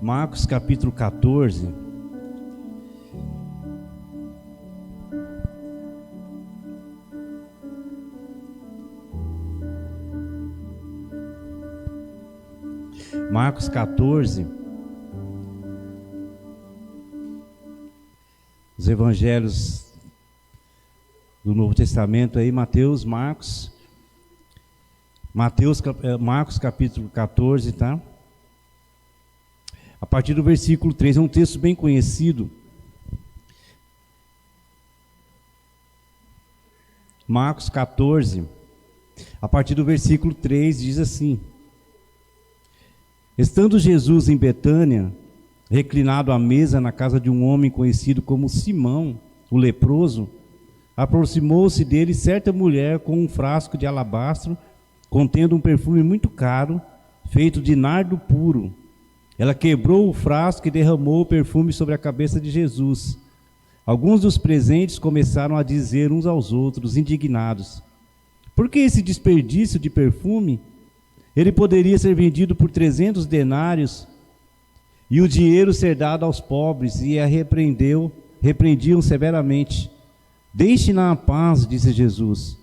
Marcos capítulo 14. Marcos 14. Os evangelhos do Novo Testamento aí, Mateus, Marcos, Marcos capítulo 14, tá? A partir do versículo 3, é um texto bem conhecido. Marcos 14, a partir do versículo 3, diz assim: Estando Jesus em Betânia, reclinado à mesa na casa de um homem conhecido como Simão, o leproso, aproximou-se dele certa mulher com um frasco de alabastro, contendo um perfume muito caro, feito de nardo puro. Ela quebrou o frasco e derramou o perfume sobre a cabeça de Jesus. Alguns dos presentes começaram a dizer uns aos outros, indignados: por que esse desperdício de perfume? Ele poderia ser vendido por 300 denários e o dinheiro ser dado aos pobres. E a repreendiam severamente. Deixe-na em paz, disse Jesus.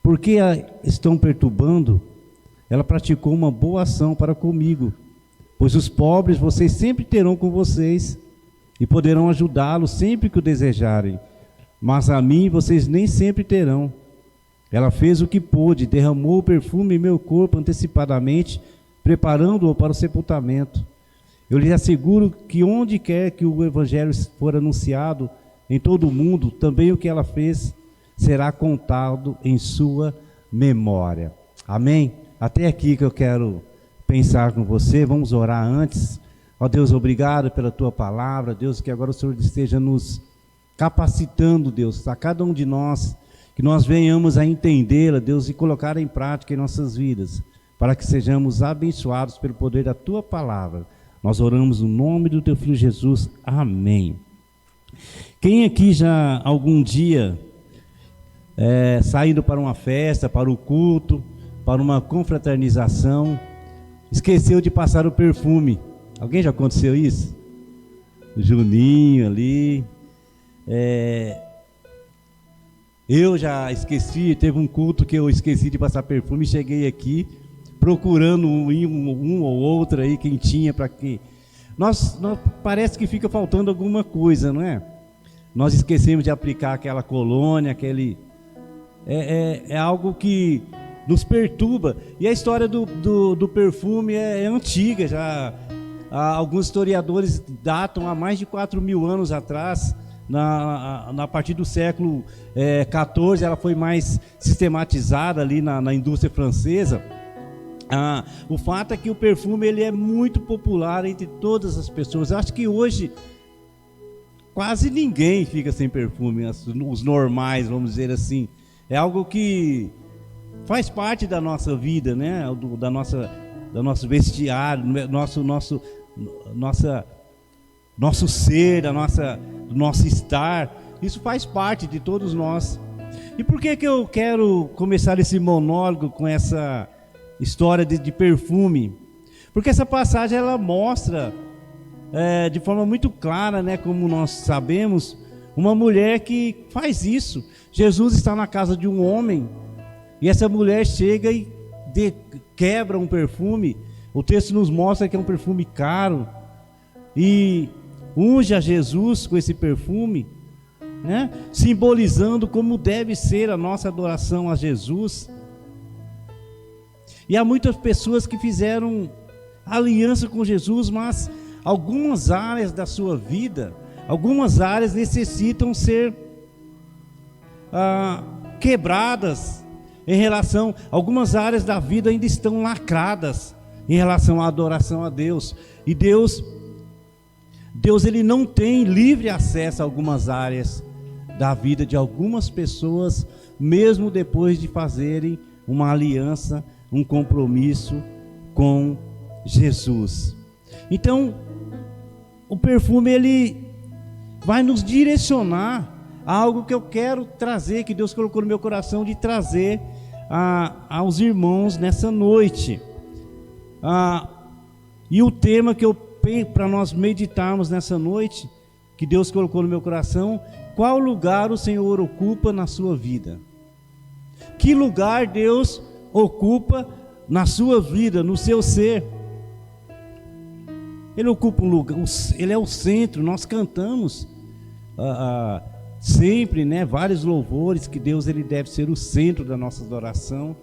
Por que a estão perturbando? Ela praticou uma boa ação para comigo, pois os pobres vocês sempre terão com vocês e poderão ajudá-los sempre que o desejarem, mas a mim vocês nem sempre terão. Ela fez o que pôde, derramou o perfume em meu corpo antecipadamente, preparando-o para o sepultamento. Eu lhes asseguro que onde quer que o evangelho for anunciado em todo o mundo, também o que ela fez será contado em sua memória. Amém? Até aqui que eu quero pensar com você. Vamos orar antes. Ó Deus, obrigado pela tua palavra. Deus, que agora o Senhor esteja nos capacitando, Deus, a cada um de nós, que nós venhamos a entendê-la, Deus, e colocar em prática em nossas vidas, para que sejamos abençoados pelo poder da tua palavra. Nós oramos no nome do teu Filho Jesus. Amém. Quem aqui já algum dia, saindo para uma festa, para o culto, para uma confraternização, esqueceu de passar o perfume? Alguém já aconteceu isso? O Juninho ali. Eu já esqueci, teve um culto que eu esqueci de passar perfume e cheguei aqui procurando um ou outro aí, quem tinha, para que... Nós parece que fica faltando alguma coisa, não é? Nós esquecemos de aplicar aquela colônia, aquele... É algo que nos perturba. E a história do perfume é antiga, já alguns historiadores datam há mais de 4.000 anos atrás. A partir do século XIV ela foi mais sistematizada ali na indústria francesa. O fato é que o perfume ele é muito popular entre todas as pessoas. Eu acho que hoje quase ninguém fica sem perfume, os normais, vamos dizer assim. É algo que faz parte da nossa vida, né? Do nosso vestiário, nosso ser, do nosso estar. Isso faz parte de todos nós. E por que eu quero começar esse monólogo com essa história de perfume? Porque essa passagem ela mostra de forma muito clara, né, como nós sabemos, uma mulher que faz isso. Jesus está na casa de um homem e essa mulher chega e quebra um perfume. O texto nos mostra que é um perfume caro e unge a Jesus com esse perfume, né? Simbolizando como deve ser a nossa adoração a Jesus. E há muitas pessoas que fizeram aliança com Jesus, mas algumas áreas da sua vida, algumas áreas necessitam ser quebradas em relação, algumas áreas da vida ainda estão lacradas em relação à adoração a Deus. E Deus ele não tem livre acesso a algumas áreas da vida de algumas pessoas, mesmo depois de fazerem uma aliança, um compromisso com Jesus. Então, o perfume ele vai nos direcionar a algo que eu quero trazer, que Deus colocou no meu coração de trazer aos irmãos nessa noite. E o tema que eu para nós meditarmos nessa noite, que Deus colocou no meu coração: qual lugar o Senhor ocupa na sua vida? Que lugar Deus ocupa na sua vida, no seu ser? Ele ocupa um lugar, Ele é o centro. Nós cantamos sempre, né, vários louvores, que Deus ele deve ser o centro da nossa adoração.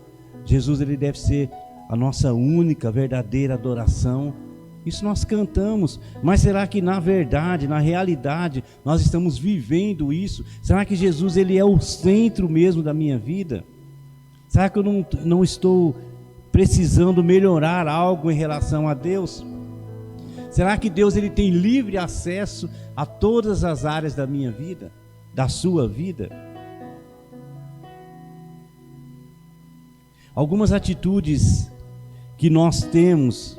Jesus ele deve ser a nossa única, verdadeira adoração. Isso nós cantamos, mas será que na verdade, na realidade, nós estamos vivendo isso? Será que Jesus ele é o centro mesmo da minha vida? Será que eu não estou precisando melhorar algo em relação a Deus? Será que Deus ele tem livre acesso a todas as áreas da minha vida, da sua vida? Algumas atitudes que nós temos,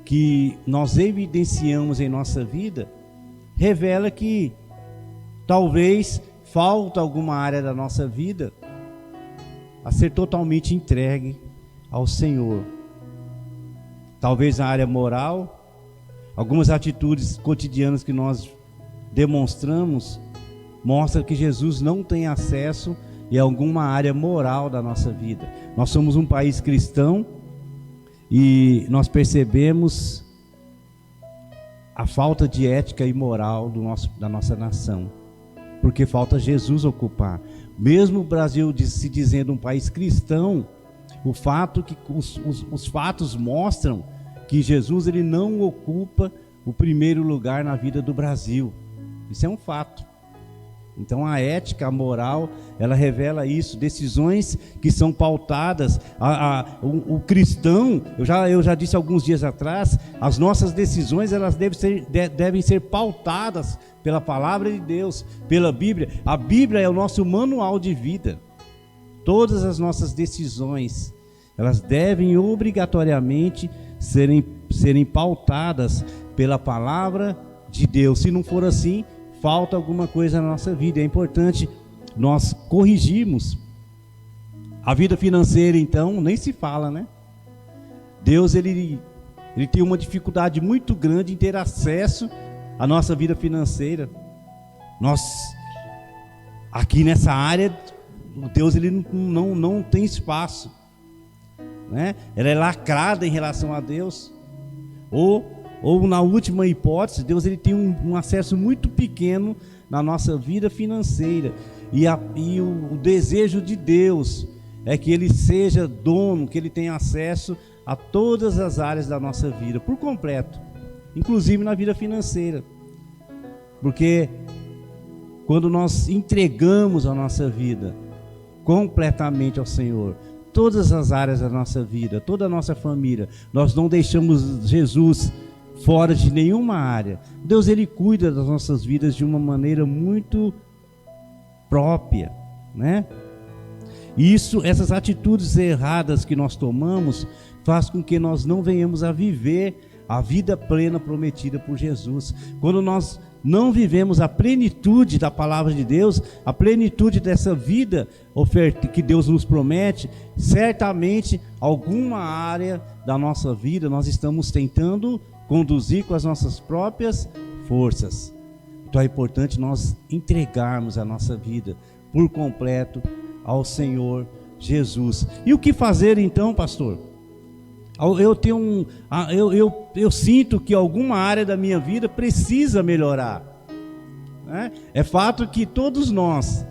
que nós evidenciamos em nossa vida, revela que talvez falta alguma área da nossa vida a ser totalmente entregue ao Senhor. Talvez na área moral, algumas atitudes cotidianas que nós demonstramos mostram que Jesus não tem acesso em alguma área moral da nossa vida. Nós somos um país cristão e nós percebemos a falta de ética e moral da nossa nação, porque falta Jesus ocupar. Mesmo o Brasil se dizendo um país cristão, o fato que os fatos mostram que Jesus ele não ocupa o primeiro lugar na vida do Brasil. Isso é um fato. Então a ética, a moral, ela revela isso. Decisões que são pautadas, o cristão, eu já disse alguns dias atrás, as nossas decisões elas devem ser pautadas pela palavra de Deus, pela Bíblia. A Bíblia é o nosso manual de vida. Todas as nossas decisões, elas devem obrigatoriamente serem pautadas pela palavra de Deus. Se não for assim, falta alguma coisa na nossa vida. É importante nós corrigirmos. A vida financeira, então, nem se fala, né? Deus, ele tem uma dificuldade muito grande em ter acesso à nossa vida financeira. Nós, aqui nessa área, Deus, ele não tem espaço, né? Ela é lacrada em relação a Deus. Ou na última hipótese, Deus ele tem um acesso muito pequeno na nossa vida financeira. E o desejo de Deus é que Ele seja dono, que Ele tenha acesso a todas as áreas da nossa vida, por completo, inclusive na vida financeira. Porque quando nós entregamos a nossa vida completamente ao Senhor, todas as áreas da nossa vida, toda a nossa família, nós não deixamos Jesus fora de nenhuma área. Deus ele cuida das nossas vidas de uma maneira muito própria, né? Essas atitudes erradas que nós tomamos faz com que nós não venhamos a viver a vida plena prometida por Jesus. Quando nós não vivemos a plenitude da palavra de Deus, a plenitude dessa vida oferta que Deus nos promete, certamente alguma área da nossa vida nós estamos tentando conduzir com as nossas próprias forças. Então é importante nós entregarmos a nossa vida por completo ao Senhor Jesus. E o que fazer então, pastor? Eu sinto que alguma área da minha vida precisa melhorar, né? É fato que todos nós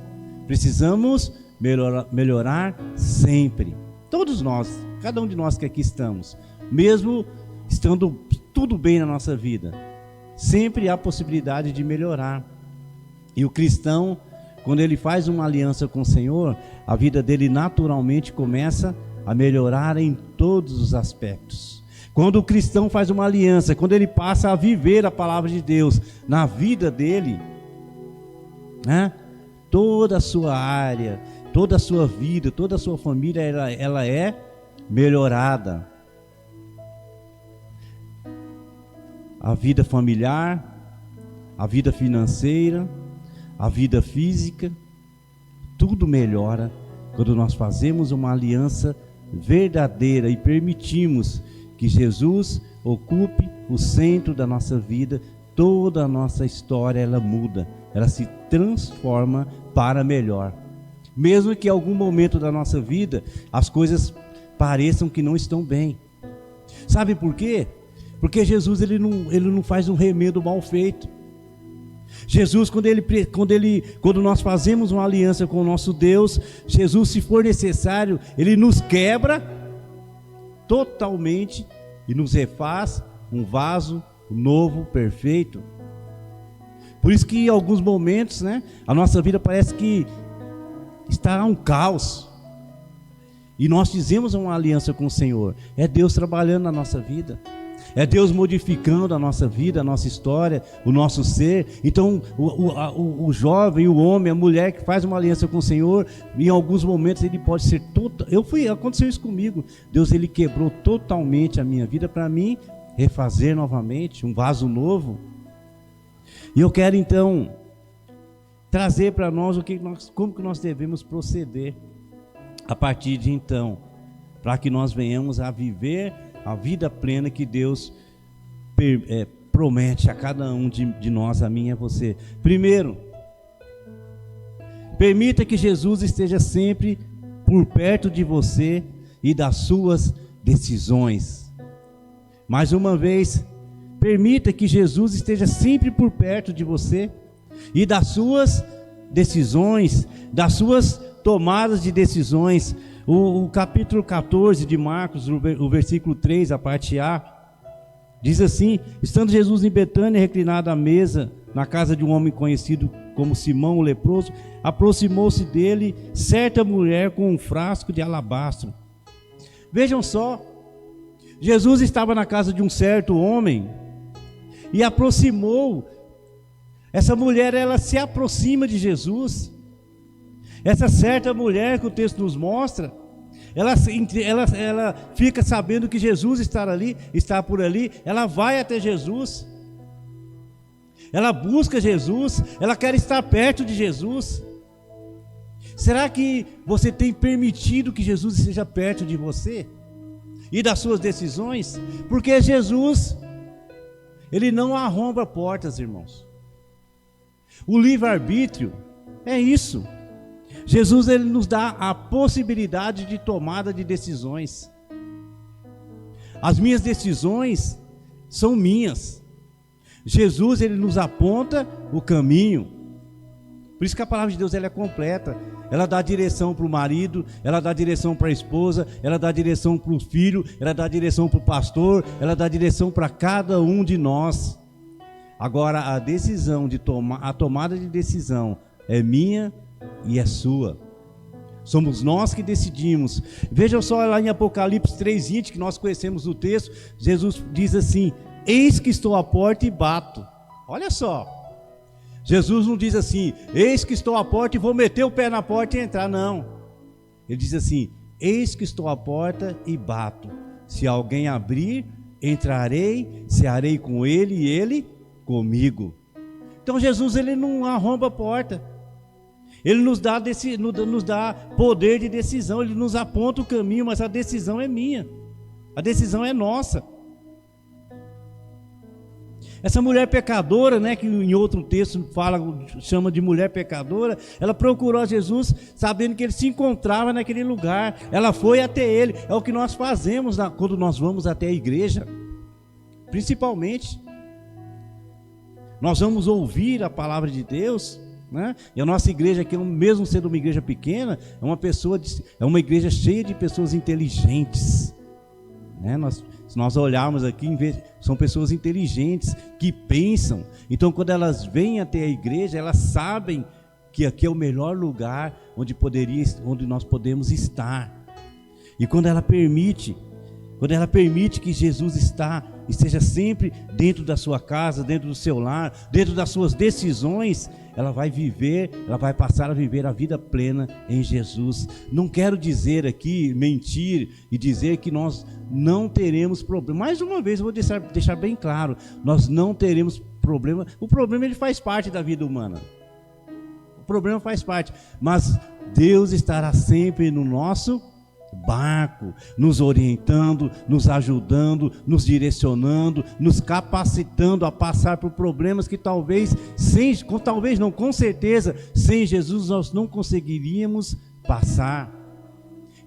precisamos melhorar sempre. Todos nós, cada um de nós que aqui estamos, mesmo estando tudo bem na nossa vida, sempre há possibilidade de melhorar. E o cristão, quando ele faz uma aliança com o Senhor, a vida dele naturalmente começa a melhorar em todos os aspectos. Quando o cristão faz uma aliança, quando ele passa a viver a palavra de Deus na vida dele, né? Toda a sua área, toda a sua vida, toda a sua família, ela é melhorada. A vida familiar, a vida financeira, a vida física, tudo melhora quando nós fazemos uma aliança verdadeira e permitimos que Jesus ocupe o centro da nossa vida, toda a nossa história ela muda, ela se transforma para melhor. Mesmo que em algum momento da nossa vida as coisas pareçam que não estão bem. Sabe por quê? Porque Jesus ele não faz um remendo mal feito. Jesus, quando nós fazemos uma aliança com o nosso Deus, Jesus, se for necessário, Ele nos quebra totalmente e nos refaz um vaso novo, perfeito. Por isso que em alguns momentos, né, a nossa vida parece que está um caos. E nós fizemos uma aliança com o Senhor. É Deus trabalhando na nossa vida. É Deus modificando a nossa vida, a nossa história, o nosso ser. Então, o jovem, o homem, a mulher que faz uma aliança com o Senhor, em alguns momentos ele pode ser aconteceu isso comigo. Deus ele quebrou totalmente a minha vida para mim refazer novamente, um vaso novo. E eu quero então trazer para nós como que nós devemos proceder a partir de então, para que nós venhamos a viver a vida plena que Deus promete a cada um de nós, a mim e a você. Primeiro, permita que Jesus esteja sempre por perto de você e das suas decisões. Mais uma vez, permita que Jesus esteja sempre por perto de você e das suas decisões, das suas tomadas de decisões. O capítulo 14 de Marcos, o versículo 3, a parte A, diz assim: estando Jesus em Betânia, reclinado à mesa, na casa de um homem conhecido como Simão o leproso, aproximou-se dele certa mulher com um frasco de alabastro. Vejam só, Jesus estava na casa de um certo homem e aproximou. Essa mulher, ela se aproxima de Jesus. Essa certa mulher que o texto nos mostra, ela fica sabendo que Jesus está por ali, ela vai até Jesus, ela busca Jesus, ela quer estar perto de Jesus. Será que você tem permitido que Jesus esteja perto de você e das suas decisões? Porque Jesus, ele não arromba portas, irmãos. O livre-arbítrio é isso. Jesus ele nos dá a possibilidade de tomada de decisões. As minhas decisões são minhas. Jesus ele nos aponta o caminho. Por isso que a palavra de Deus ela é completa. Ela dá direção para o marido, ela dá direção para a esposa, ela dá direção para o filho, ela dá direção para o pastor, ela dá direção para cada um de nós. Agora a tomada de decisão é minha e é sua. Somos nós que decidimos. Vejam só lá em Apocalipse 3:20, que nós conhecemos o texto. Jesus diz assim: eis que estou à porta e bato. Olha só, Jesus não diz assim: eis que estou à porta e vou meter o pé na porta e entrar. Não, ele diz assim: eis que estou à porta e bato. Se alguém abrir, entrarei, cearei com ele e ele comigo. Então Jesus ele não arromba a porta. Ele nos dá poder de decisão, ele nos aponta o caminho, mas a decisão é minha, a decisão é nossa. Essa mulher pecadora, né, que em outro texto chama de mulher pecadora, ela procurou a Jesus sabendo que ele se encontrava naquele lugar, ela foi até ele. É o que nós fazemos quando nós vamos até a igreja, principalmente. Nós vamos ouvir a palavra de Deus, né? E a nossa igreja aqui, mesmo sendo uma igreja pequena, é uma igreja cheia de pessoas inteligentes, né? Se nós olharmos aqui, são pessoas inteligentes que pensam. Então, quando elas vêm até a igreja, elas sabem que aqui é o melhor lugar onde nós podemos estar. E quando ela permite que Jesus esteja sempre dentro da sua casa, dentro do seu lar, dentro das suas decisões, ela vai passar a viver a vida plena em Jesus. Não quero dizer aqui, mentir e dizer que nós não teremos problema. Mais uma vez, eu vou deixar bem claro, nós não teremos problema. O problema ele faz parte da vida humana. O problema faz parte, mas Deus estará sempre no nosso barco, nos orientando, nos ajudando, nos direcionando, nos capacitando a passar por problemas que talvez não, com certeza, sem Jesus nós não conseguiríamos passar.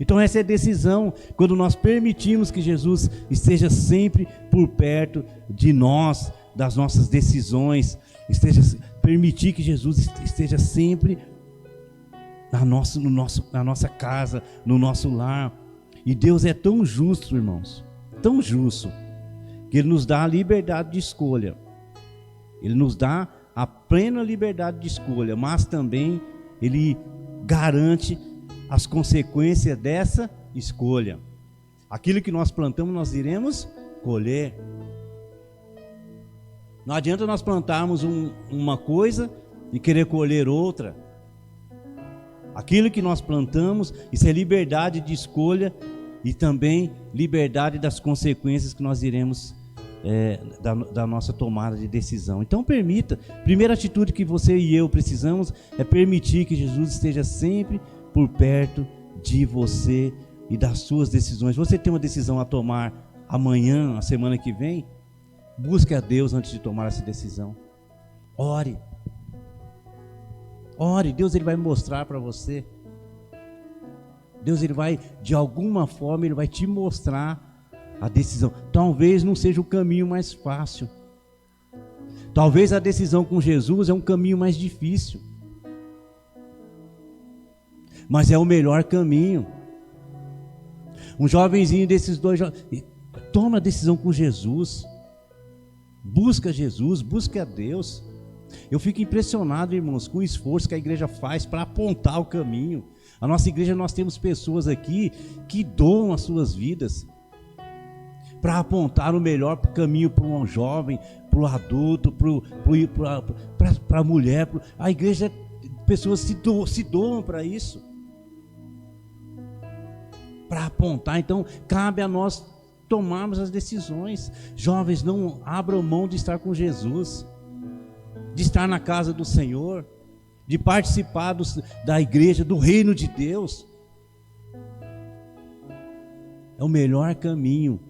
Então essa é a decisão, quando nós permitimos que Jesus esteja sempre por perto de nós, das nossas decisões, permitir que Jesus esteja sempre na nossa casa, no nosso lar. E Deus é tão justo, irmãos, tão justo, que Ele nos dá a liberdade de escolha. Ele nos dá a plena liberdade de escolha, mas também Ele garante as consequências dessa escolha. Aquilo que nós plantamos, nós iremos colher. Não adianta nós plantarmos uma coisa e querer colher outra. Aquilo que nós plantamos, isso é liberdade de escolha e também liberdade das consequências que nós iremos da nossa tomada de decisão. Então permita, primeira atitude que você e eu precisamos é permitir que Jesus esteja sempre por perto de você e das suas decisões. Você tem uma decisão a tomar amanhã, a semana que vem? Busque a Deus antes de tomar essa decisão. Ore. Ore, Deus Ele vai mostrar para você. Deus Ele vai, de alguma forma, Ele vai te mostrar a decisão. Talvez não seja o caminho mais fácil. Talvez a decisão com Jesus é um caminho mais difícil. Mas é o melhor caminho. Um jovenzinho desses dois, toma a decisão com Jesus. Busca Jesus, busca a Deus. Eu fico impressionado, irmãos, com o esforço que a igreja faz para apontar o caminho. A nossa igreja, nós temos pessoas aqui que doam as suas vidas para apontar o melhor caminho para um jovem, para o adulto, para a mulher. A igreja, pessoas se doam para isso, para apontar. Então cabe a nós tomarmos as decisões. Jovens, não abram mão de estar com Jesus, de estar na casa do Senhor, de participar da igreja, do reino de Deus. É o melhor caminho.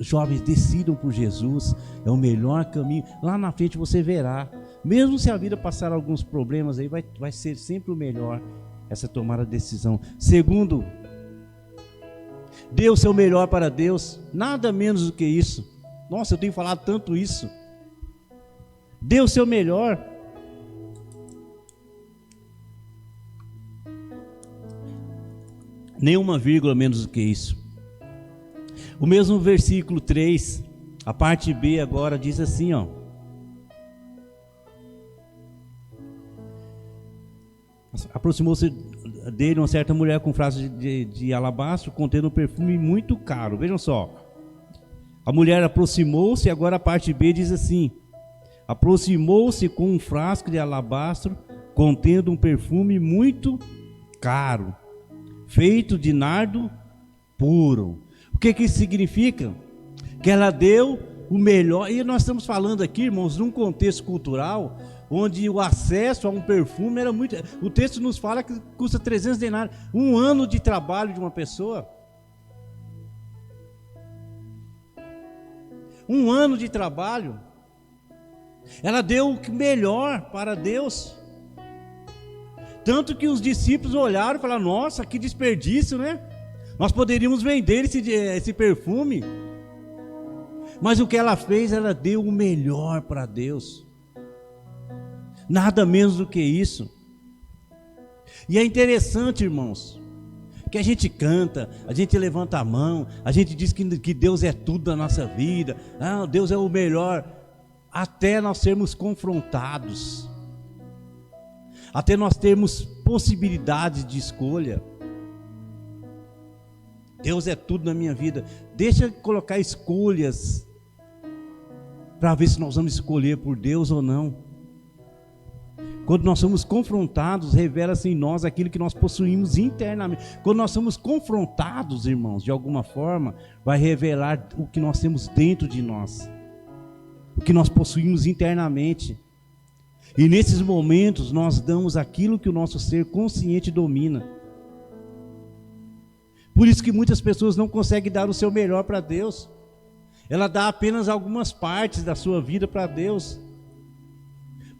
Jovens, decidam por Jesus, é o melhor caminho. Lá na frente você verá, mesmo se a vida passar alguns problemas aí, vai ser sempre o melhor essa tomada de decisão. Segundo, dê o seu melhor para Deus, nada menos do que isso. Nossa, eu tenho falado tanto isso. Dê o seu melhor. Nenhuma vírgula menos do que isso. O mesmo versículo 3, a parte B agora diz assim, ó: aproximou-se dele uma certa mulher com frasco de alabastro contendo um perfume muito caro. Vejam só, a mulher aproximou-se, agora a parte B diz assim: aproximou-se com um frasco de alabastro contendo um perfume muito caro, feito de nardo puro. O que isso significa? Que ela deu o melhor. E nós estamos falando aqui, irmãos, num contexto cultural onde o acesso a um perfume era muito... O texto nos fala que custa 300 denários, um ano de trabalho de uma pessoa. Um ano de trabalho. Ela deu o melhor para Deus. Tanto que os discípulos olharam e falaram: nossa, que desperdício, né? Nós poderíamos vender esse perfume. Mas o que ela fez, ela deu o melhor para Deus. Nada menos do que isso. E é interessante, irmãos, que a gente canta, a gente levanta a mão, a gente diz que Deus é tudo da nossa vida, Deus é o melhor, até nós sermos confrontados, até nós termos possibilidades de escolha. Deus é tudo na minha vida. Deixa eu colocar escolhas para ver se nós vamos escolher por Deus ou não. Quando nós somos confrontados, revela-se em nós aquilo que nós possuímos internamente. Quando nós somos confrontados, irmãos, de alguma forma, vai revelar o que nós temos dentro de nós, o que nós possuímos internamente. E nesses momentos nós damos aquilo que o nosso ser consciente domina. Por isso que muitas pessoas não conseguem dar o seu melhor para Deus. Ela dá apenas algumas partes da sua vida para Deus,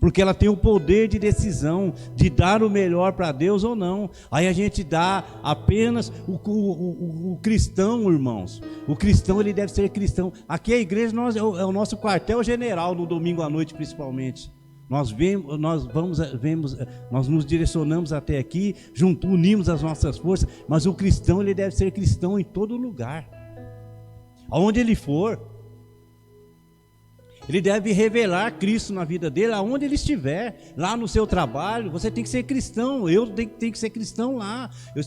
porque ela tem o poder de decisão de dar o melhor para Deus ou não. Aí a gente dá apenas o cristão, irmãos. O cristão, ele deve ser cristão. Aqui a igreja é o nosso quartel-general no domingo à noite, principalmente. Nós nos direcionamos até aqui, unimos as nossas forças, mas o cristão, ele deve ser cristão em todo lugar. Aonde ele for, ele deve revelar Cristo na vida dele, aonde ele estiver. Lá no seu trabalho, você tem que ser cristão. Eu tenho que ser cristão lá. Eu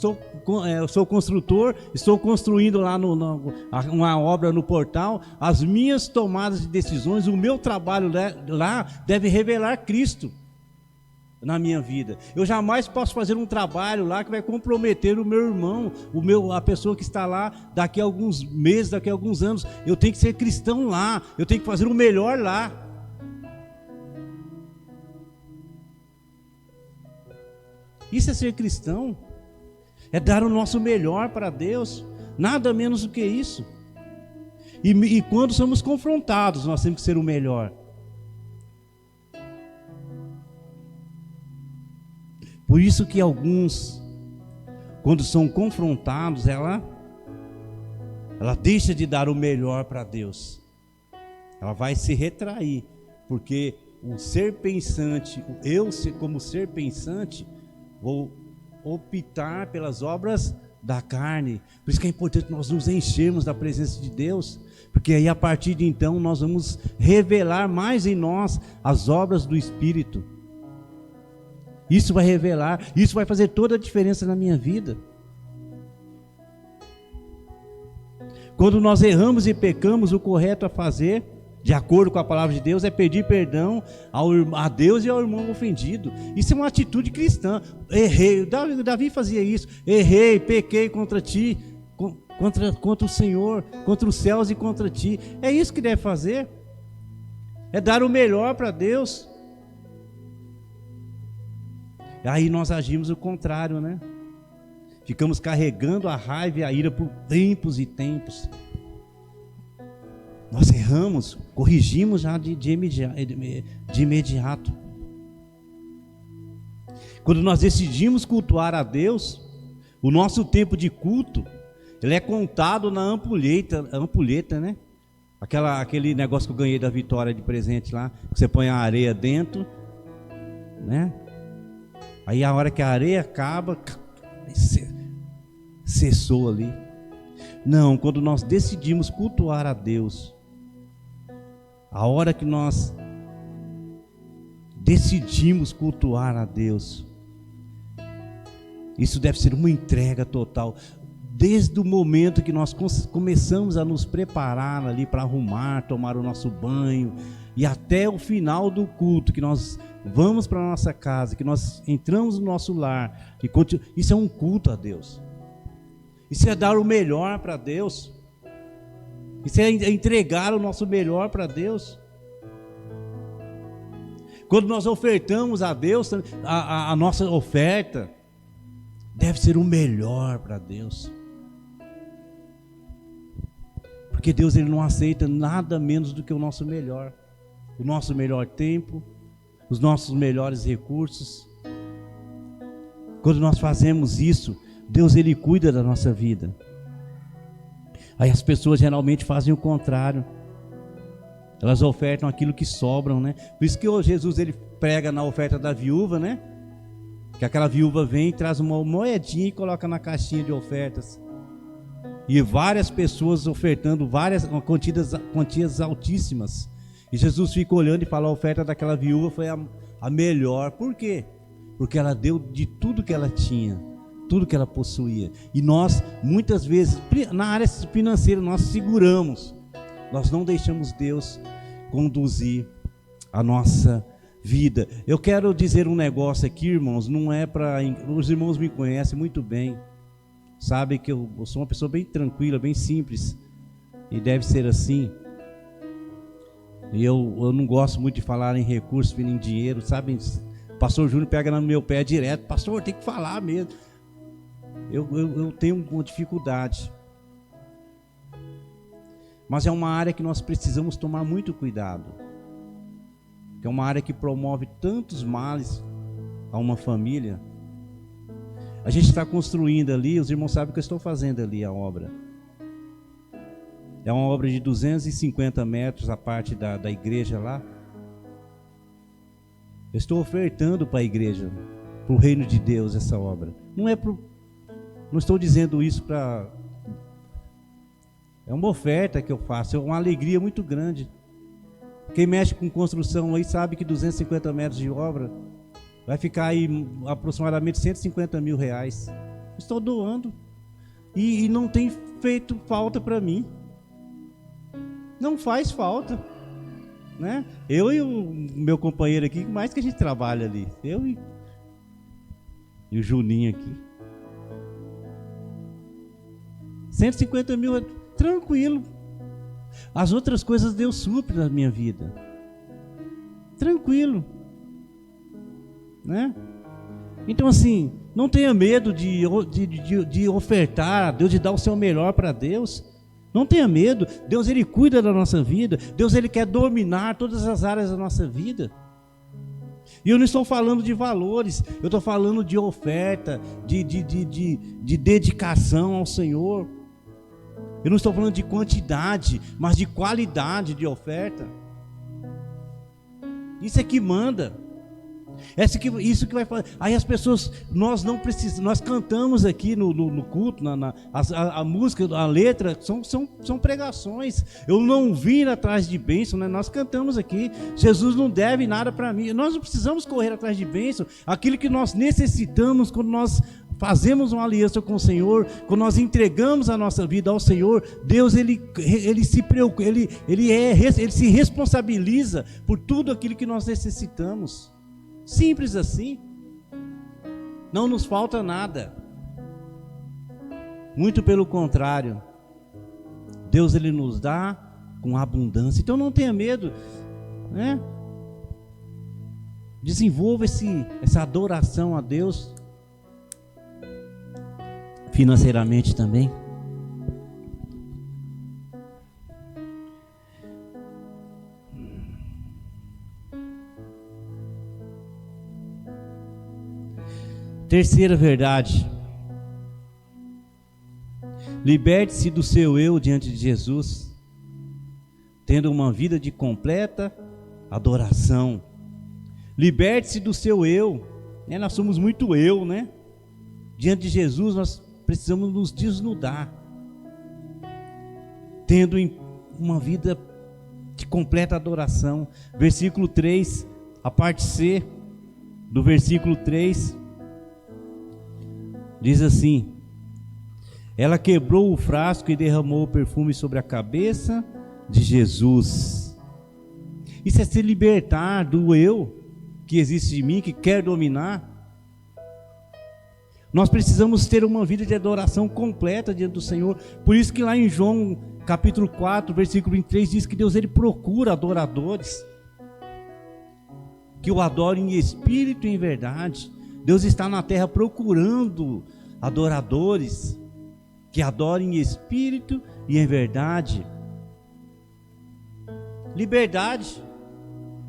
sou construtor, estou construindo lá uma obra no portal. As minhas tomadas de decisões, o meu trabalho lá deve revelar Cristo na minha vida. Eu jamais posso fazer um trabalho lá que vai comprometer o meu irmão, a pessoa que está lá daqui a alguns meses, daqui a alguns anos. Eu tenho que ser cristão lá, eu tenho que fazer o melhor lá. Isso é ser cristão, é dar o nosso melhor para Deus, nada menos do que isso. E quando somos confrontados, nós temos que ser o melhor. Por isso que alguns, quando são confrontados, ela deixa de dar o melhor para Deus. Ela vai se retrair, porque o ser pensante, como ser pensante, vou optar pelas obras da carne. Por isso que é importante nós nos enchermos da presença de Deus, porque aí a partir de então nós vamos revelar mais em nós as obras do Espírito. Isso vai revelar, isso vai fazer toda a diferença na minha vida. Quando nós erramos e pecamos, o correto a fazer, de acordo com a palavra de Deus, é pedir perdão a Deus e ao irmão ofendido. Isso é uma atitude cristã. Errei, Davi fazia isso. Errei, pequei contra ti, contra o Senhor, contra os céus e contra ti. É isso que deve fazer. É dar o melhor para Deus. Aí nós agimos o contrário, né? Ficamos carregando a raiva e a ira por tempos e tempos. Nós erramos, corrigimos já de imediato. Quando nós decidimos cultuar a Deus, o nosso tempo de culto, ele é contado na ampulheta, né? Aquele negócio que eu ganhei da Vitória de presente lá, que você põe a areia dentro, né? Aí a hora que a areia acaba, cessou ali. Não, quando nós decidimos cultuar a Deus, a hora que nós decidimos cultuar a Deus, isso deve ser uma entrega total. Desde o momento que nós começamos a nos preparar ali para arrumar, tomar o nosso banho, e até o final do culto, que nós vamos para a nossa casa, que nós entramos no nosso lar, isso é um culto a Deus. Isso é dar o melhor para Deus. Isso é entregar o nosso melhor para Deus. Quando nós ofertamos a Deus, a nossa oferta deve ser o melhor para Deus. Porque Deus, ele não aceita nada menos do que o nosso melhor. O nosso melhor tempo, os nossos melhores recursos. Quando nós fazemos isso, Deus, ele cuida da nossa vida. Aí as pessoas geralmente fazem o contrário. Elas ofertam aquilo que sobram, né? Por isso que Jesus, ele prega na oferta da viúva, né? Que aquela viúva vem e traz uma moedinha e coloca na caixinha de ofertas. E várias pessoas ofertando quantias altíssimas. E Jesus fica olhando e fala: a oferta daquela viúva foi a melhor. Por quê? Porque ela deu de tudo que ela tinha, tudo que ela possuía. E nós, muitas vezes, na área financeira, nós seguramos. Nós não deixamos Deus conduzir a nossa vida. Eu quero dizer um negócio aqui, irmãos, não é para... Os irmãos me conhecem muito bem. Sabem que eu sou uma pessoa bem tranquila, bem simples. E deve ser assim. E eu não gosto muito de falar em recursos, em dinheiro, sabe? O pastor Júnior pega no meu pé direto: pastor, tem que falar mesmo. eu tenho uma dificuldade. Mas é uma área que nós precisamos tomar muito cuidado. Que é uma área que promove tantos males a uma família. A gente está construindo ali, os irmãos sabem que eu estou fazendo ali a obra. É uma obra de 250 metros, a parte da igreja lá. Eu estou ofertando para a igreja, para o reino de Deus, essa obra. Não estou dizendo isso para... É uma oferta que eu faço, é uma alegria muito grande. Quem mexe com construção aí sabe que 250 metros de obra vai ficar aí aproximadamente 150 mil reais. Estou doando. E não tem feito falta para mim. Não faz falta, né? Eu e o meu companheiro aqui, mais que a gente trabalha ali, eu e o Juninho aqui. 150 mil, tranquilo. As outras coisas Deus supre na minha vida, tranquilo, né? Então assim, não tenha medo de ofertar a Deus, de dar o seu melhor para Deus. Não tenha medo. Deus, Ele cuida da nossa vida. Deus, Ele quer dominar todas as áreas da nossa vida. E eu não estou falando de valores, eu estou falando de oferta, de dedicação ao Senhor. Eu não estou falando de quantidade, mas de qualidade de oferta. Isso é que manda. Isso que vai fazer. Aí as pessoas, nós não precisamos, nós cantamos aqui no culto, a música, a letra, são pregações. Eu não vim atrás de bênção, né? Nós cantamos aqui, Jesus não deve nada para mim. Nós não precisamos correr atrás de bênção. Aquilo que nós necessitamos quando nós fazemos uma aliança com o Senhor, quando nós entregamos a nossa vida ao Senhor, Deus ele se preocupa, ele se responsabiliza por tudo aquilo que nós necessitamos. Simples assim. Não nos falta nada. Muito pelo contrário. Deus ele nos dá com abundância. Então não tenha medo, né? Desenvolva essa adoração a Deus financeiramente também. Terceira verdade: liberte-se do seu eu diante de Jesus, tendo uma vida de completa adoração. Liberte-se do seu eu, né? Nós somos muito eu, né? Diante de Jesus nós precisamos nos desnudar, tendo uma vida de completa adoração. Versículo 3, a parte C do versículo 3, diz assim: ela quebrou o frasco e derramou o perfume sobre a cabeça de Jesus. Isso é se libertar do eu que existe em mim, que quer dominar. Nós precisamos ter uma vida de adoração completa diante do Senhor. Por isso que lá em João capítulo 4, versículo 23, diz que Deus ele procura adoradores que o adorem em espírito e em verdade. Deus está na terra procurando adoradores que adorem em espírito e em verdade. Liberdade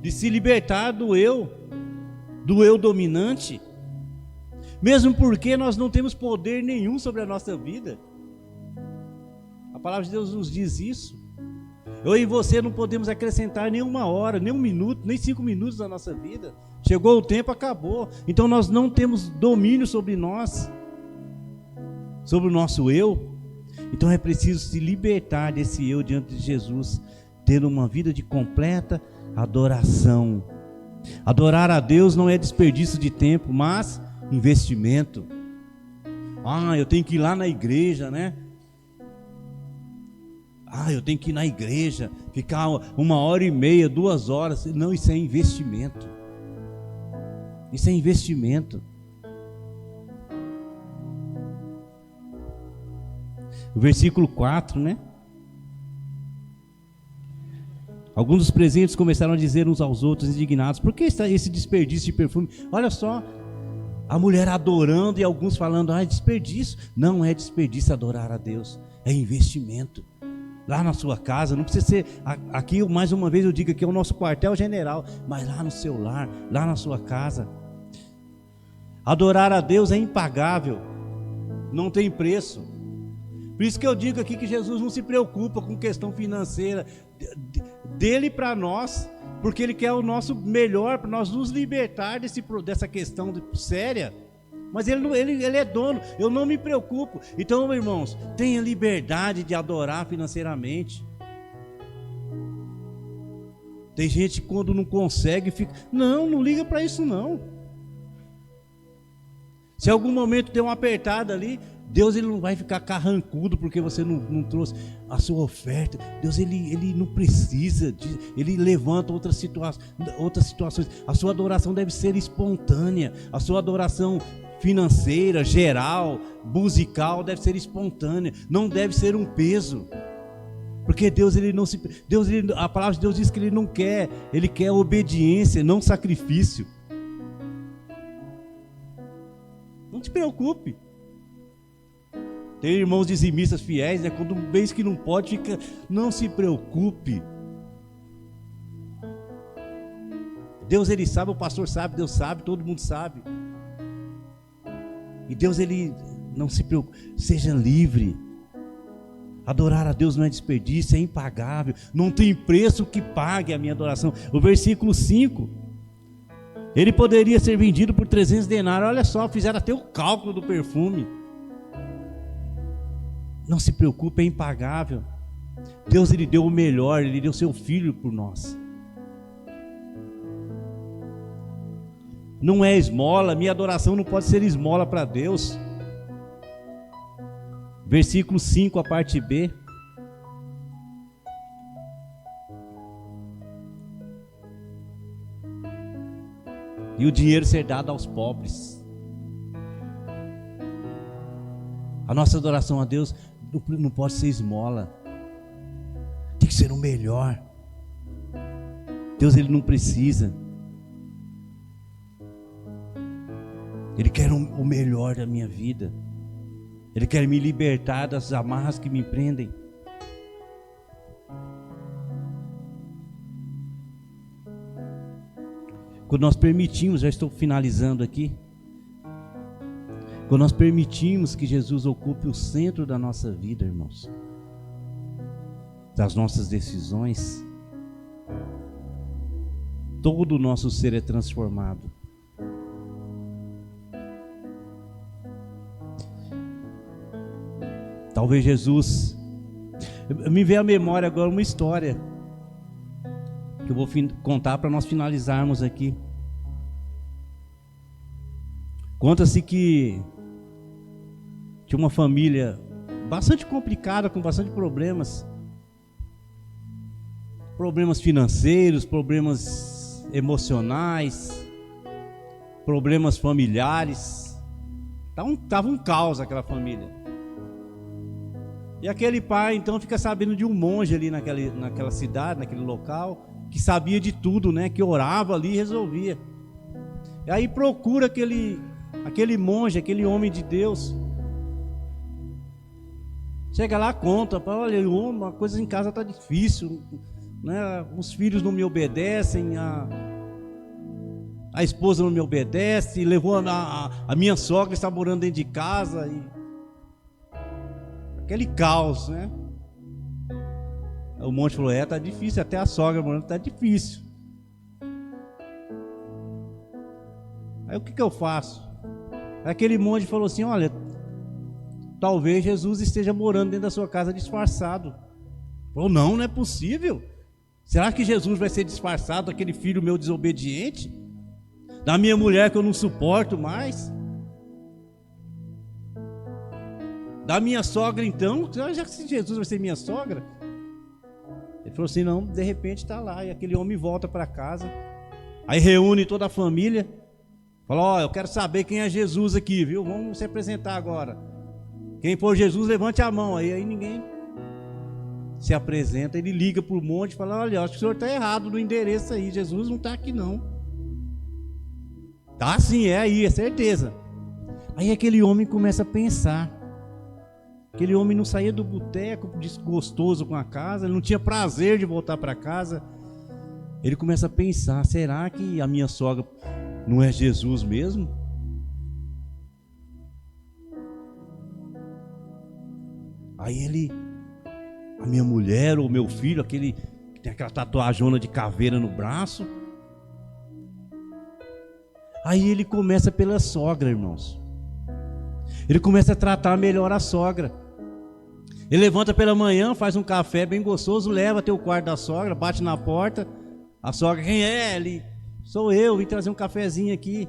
de se libertar do eu dominante, mesmo porque nós não temos poder nenhum sobre a nossa vida. A palavra de Deus nos diz isso. Eu e você não podemos acrescentar nem uma hora, nem um minuto, nem 5 minutos da nossa vida. Chegou o tempo, acabou. Então nós não temos domínio sobre nós, sobre o nosso eu. Então é preciso se libertar desse eu diante de Jesus, tendo uma vida de completa adoração. Adorar a Deus não é desperdício de tempo, mas investimento. Eu tenho que ir lá na igreja, né? Eu tenho que ir na igreja, ficar 1h30, 2 horas. Não, isso é investimento. Isso é investimento. O versículo 4, né? Alguns dos presentes começaram a dizer uns aos outros, indignados: por que está esse desperdício de perfume? Olha só, A mulher adorando e alguns falando, é desperdício. Não é desperdício adorar a Deus, é investimento. Lá na sua casa, não precisa ser, aqui mais uma vez eu digo que é o nosso quartel-general, mas lá no seu lar, lá na sua casa. Adorar a Deus é impagável, não tem preço. Por isso que eu digo aqui que Jesus não se preocupa com questão financeira dele para nós, porque Ele quer o nosso melhor para nós nos libertar dessa questão séria. Mas ele é dono, eu não me preocupo. Então, irmãos, tenha liberdade de adorar financeiramente. Tem gente que quando não consegue fica, não liga para isso não. Se algum momento der uma apertada ali, Deus ele não vai ficar carrancudo porque você não trouxe a sua oferta. Deus ele não precisa, ele levanta outras situações. A sua adoração deve ser espontânea. A sua adoração financeira, geral, musical, deve ser espontânea. Não deve ser um peso. Porque Deus a palavra de Deus diz que Ele quer obediência, não sacrifício. Não te preocupe. Tem irmãos dizimistas fiéis, né? Quando vês que não pode, fica, não se preocupe. Deus ele sabe, o pastor sabe, Deus sabe, todo mundo sabe. E Deus ele não se preocupe, seja livre. Adorar a Deus não é desperdício, é impagável. Não tem preço que pague a minha adoração. O versículo 5, ele poderia ser vendido por 300 denários. Olha só, fizeram até o cálculo do perfume. Não se preocupe, é impagável. Deus ele deu o melhor, Ele deu seu Filho por nós. Não é esmola, minha adoração não pode ser esmola para Deus. Versículo 5, a parte B. E o dinheiro ser dado aos pobres. A nossa adoração a Deus não pode ser esmola. Tem que ser o melhor. Deus ele não precisa. Ele quer o melhor da minha vida. Ele quer me libertar das amarras que me prendem. Quando nós permitimos, já estou finalizando aqui. Quando nós permitimos que Jesus ocupe o centro da nossa vida, irmãos, das nossas decisões, todo o nosso ser é transformado. Talvez Jesus, me veio à memória agora uma história que eu vou contar para nós finalizarmos aqui. Conta-se que tinha uma família bastante complicada, com bastante problemas financeiros, problemas emocionais, problemas familiares. Tava um caos aquela família. E aquele pai então fica sabendo de um monge ali naquela cidade, naquele local, que sabia de tudo, né? Que orava ali e resolvia. E aí procura aquele monge, aquele homem de Deus. Chega lá, conta, olha, uma coisa em casa está difícil, né? Os filhos não me obedecem, a esposa não me obedece, levou a minha sogra, está morando dentro de casa, e aquele caos, né? O monge falou, tá difícil, até a sogra morando, tá difícil. Aí o que eu faço? Aquele monge falou assim, olha, talvez Jesus esteja morando dentro da sua casa disfarçado. Falou, não é possível. Será que Jesus vai ser disfarçado daquele filho meu desobediente? Da minha mulher que eu não suporto mais? Da minha sogra então? Já que Jesus vai ser minha sogra? Ele falou assim, não, de repente está lá. E aquele homem volta para casa. Aí reúne toda a família. Fala, eu quero saber quem é Jesus aqui, viu? Vamos se apresentar agora. Quem for Jesus, levante a mão. Aí ninguém se apresenta. Ele liga para o monte e fala, olha, acho que o senhor está errado no endereço aí. Jesus não está aqui não. Ah, sim, é aí, é certeza. Aí aquele homem começa a pensar. Aquele homem não saía do boteco desgostoso com a casa, ele não tinha prazer de voltar para casa. Ele começa a pensar, será que a minha sogra não é Jesus mesmo? Aí a minha mulher ou meu filho, aquele que tem aquela tatuajona de caveira no braço. Aí ele começa pela sogra, irmãos. Ele começa a tratar melhor a sogra. Ele levanta pela manhã, faz um café bem gostoso, leva até o quarto da sogra, bate na porta. A sogra, quem é? Ele, sou eu, vim trazer um cafezinho aqui.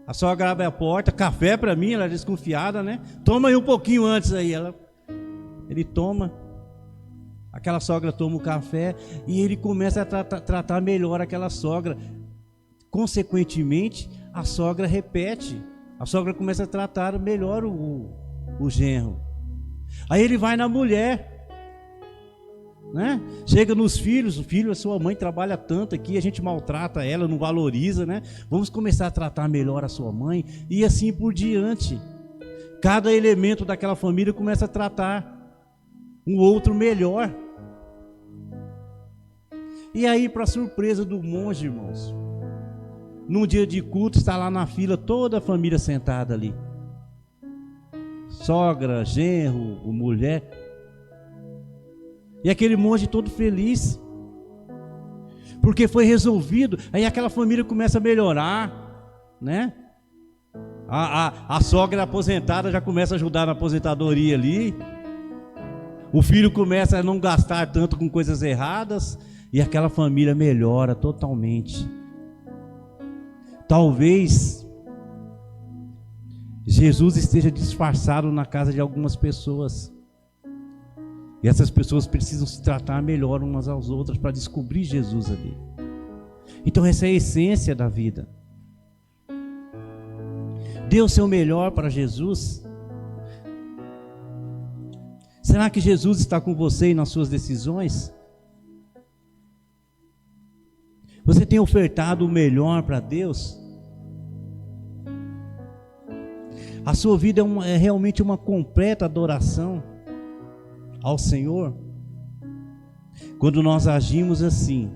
A sogra abre a porta, café para mim, ela é desconfiada, né? Toma aí um pouquinho antes aí. Ele toma. Aquela sogra toma o café e ele começa a tratar melhor aquela sogra. Consequentemente, a sogra repete. A sogra começa a tratar melhor o genro. Aí ele vai na mulher, né? Chega nos filhos, o filho, a sua mãe trabalha tanto aqui, a gente maltrata ela, não valoriza, né? Vamos começar a tratar melhor a sua mãe e assim por diante. Cada elemento daquela família começa a tratar um outro melhor. E aí, para surpresa do monge, irmãos, num dia de culto, está lá na fila toda a família sentada ali. Sogra, genro, mulher. E aquele monge todo feliz, porque foi resolvido. Aí aquela família começa a melhorar, né? A sogra aposentada já começa a ajudar na aposentadoria ali. O filho começa a não gastar tanto com coisas erradas. E aquela família melhora totalmente. Talvez Jesus esteja disfarçado na casa de algumas pessoas. E essas pessoas precisam se tratar melhor umas às outras para descobrir Jesus ali. Então essa é a essência da vida. Dê o seu melhor para Jesus. Será que Jesus está com você nas suas decisões? Você tem ofertado o melhor para Deus? A sua vida é realmente uma completa adoração ao Senhor? Quando nós agimos assim,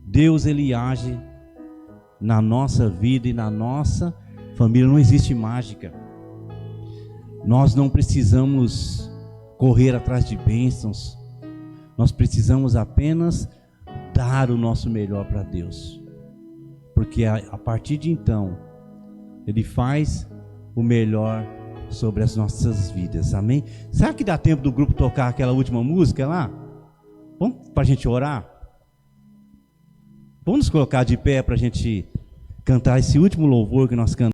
Deus ele age na nossa vida e na nossa família. Não existe mágica. Nós não precisamos correr atrás de bênçãos. Nós precisamos apenas dar o nosso melhor para Deus, porque a partir de então Ele faz o melhor sobre as nossas vidas, amém? Será que dá tempo do grupo tocar aquela última música lá? Vamos para a gente orar? Vamos nos colocar de pé para a gente cantar esse último louvor que nós cantamos.